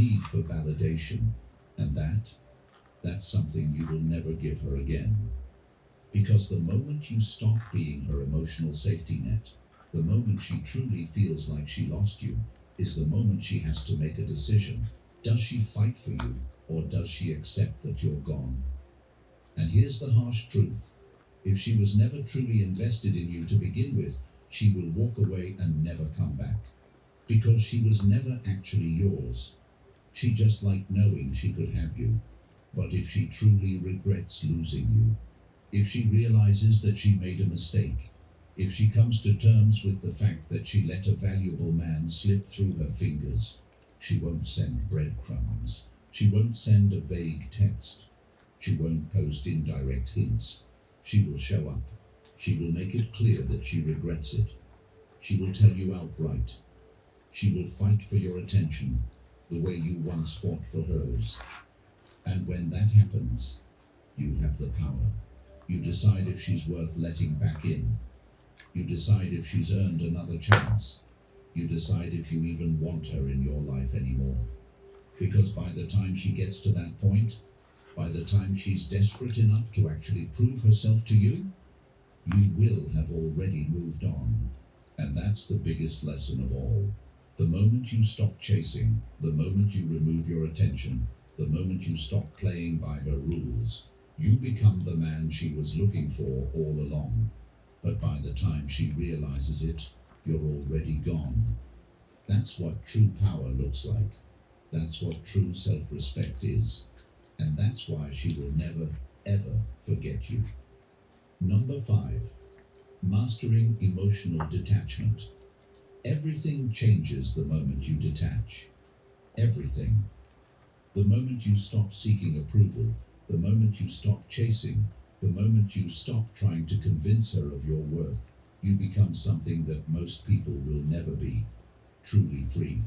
need for validation, and that's something you will never give her again. Because the moment you stop being her emotional safety net, the moment she truly feels like she lost you, is the moment she has to make a decision. Does she fight for you, or does she accept that you're gone? And here's the harsh truth. If she was never truly invested in you to begin with, she will walk away and never come back. Because she was never actually yours. She just liked knowing she could have you. But if she truly regrets losing you, if she realizes that she made a mistake, if she comes to terms with the fact that she let a valuable man slip through her fingers, she won't send breadcrumbs. She won't send a vague text. She won't post indirect hints. She will show up. She will make it clear that she regrets it. She will tell you outright. She will fight for your attention, the way you once fought for hers. And when that happens, you have the power. You decide if she's worth letting back in. You decide if she's earned another chance. You decide if you even want her in your life anymore. Because by the time she gets to that point, by the time she's desperate enough to actually prove herself to you, you will have already moved on. And that's the biggest lesson of all. The moment you stop chasing, the moment you remove your attention, the moment you stop playing by her rules, you become the man she was looking for all along. But by the time she realizes it, you're already gone. That's what true power looks like. That's what true self-respect is. And that's why she will never, ever forget you. Number 5. Mastering emotional detachment. Everything changes the moment you detach. Everything. The moment you stop seeking approval, the moment you stop chasing, the moment you stop trying to convince her of your worth, you become something that most people will never be. Truly free.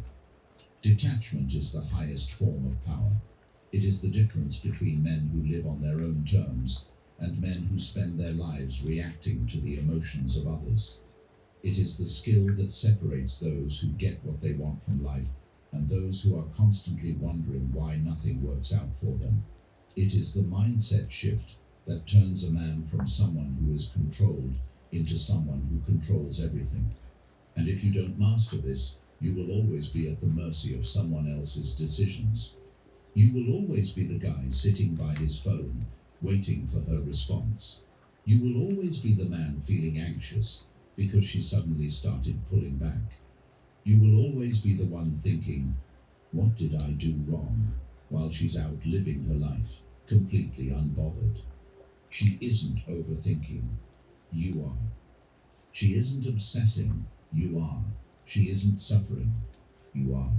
Detachment is the highest form of power. It is the difference between men who live on their own terms and men who spend their lives reacting to the emotions of others. It is the skill that separates those who get what they want from life and those who are constantly wondering why nothing works out for them. It is the mindset shift that turns a man from someone who is controlled into someone who controls everything. And if you don't master this, you will always be at the mercy of someone else's decisions. You will always be the guy sitting by his phone, waiting for her response. You will always be the man feeling anxious because she suddenly started pulling back. You will always be the one thinking, what did I do wrong? While she's out living her life, completely unbothered. She isn't overthinking. You are. She isn't obsessing. You are. She isn't suffering. You are.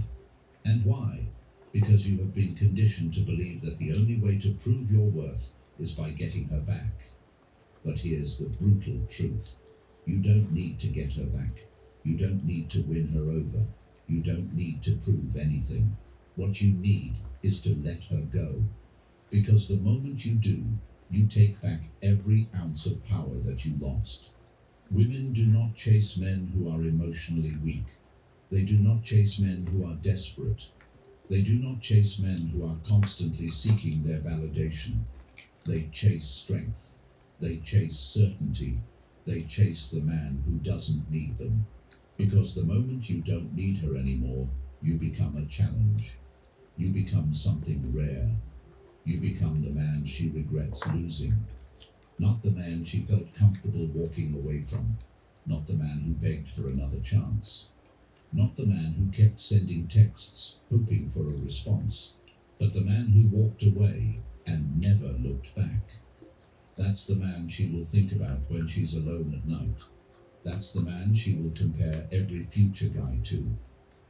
And why? Because you have been conditioned to believe that the only way to prove your worth is by getting her back. But here's the brutal truth. You don't need to get her back. You don't need to win her over. You don't need to prove anything. What you need is to let her go. Because the moment you do, you take back every ounce of power that you lost. Women do not chase men who are emotionally weak. They do not chase men who are desperate. They do not chase men who are constantly seeking their validation. They chase strength. They chase certainty. They chase the man who doesn't need them. Because the moment you don't need her anymore, you become a challenge. You become something rare. You become the man she regrets losing. Not the man she felt comfortable walking away from. Not the man who begged for another chance. Not the man who kept sending texts, hoping for a response. But the man who walked away and never looked back. That's the man she will think about when she's alone at night. That's the man she will compare every future guy to.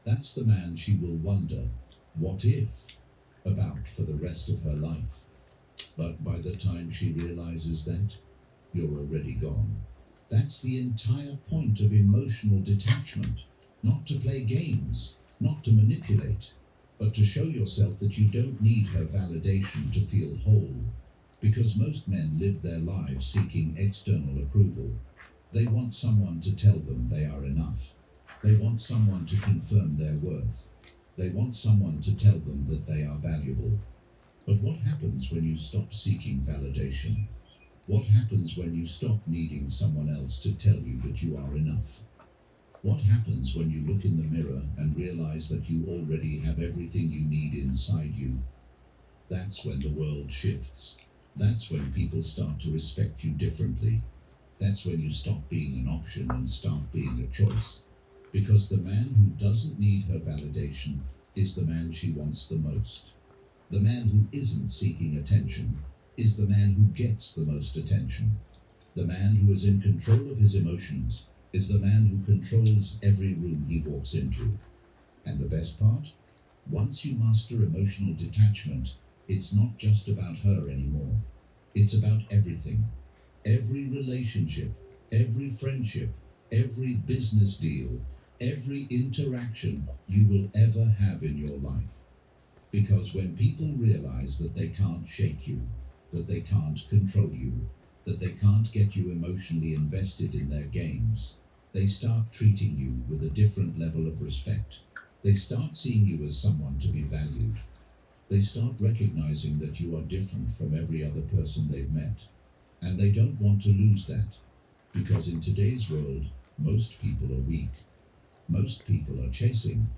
That's the man she will wonder, what if, about for the rest of her life. But by the time she realizes that, you're already gone. That's the entire point of emotional detachment. Not to play games, not to manipulate, but to show yourself that you don't need her validation to feel whole. Because most men live their lives seeking external approval. They want someone to tell them they are enough. They want someone to confirm their worth. They want someone to tell them that they are valuable. But what happens when you stop seeking validation? What happens when you stop needing someone else to tell you that you are enough? What happens when you look in the mirror and realize that you already have everything you need inside you? That's when the world shifts. That's when people start to respect you differently. That's when you stop being an option and start being a choice. Because the man who doesn't need her validation is the man she wants the most. The man who isn't seeking attention is the man who gets the most attention. The man who is in control of his emotions is the man who controls every room he walks into. And the best part? Once you master emotional detachment, it's not just about her anymore. It's about everything. Every relationship, every friendship, every business deal, every interaction you will ever have in your life. Because when people realize that they can't shake you, that they can't control you, that they can't get you emotionally invested in their games, they start treating you with a different level of respect. They start seeing you as someone to be valued. They start recognizing that you are different from every other person they've met. And they don't want to lose that. Because in today's world, most people are weak. Most people are chasing.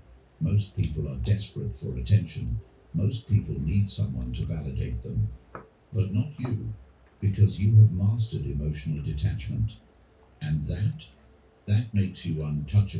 Most people are desperate for attention. Most people need someone to validate them. But not you, because you have mastered emotional detachment. And that makes you untouchable.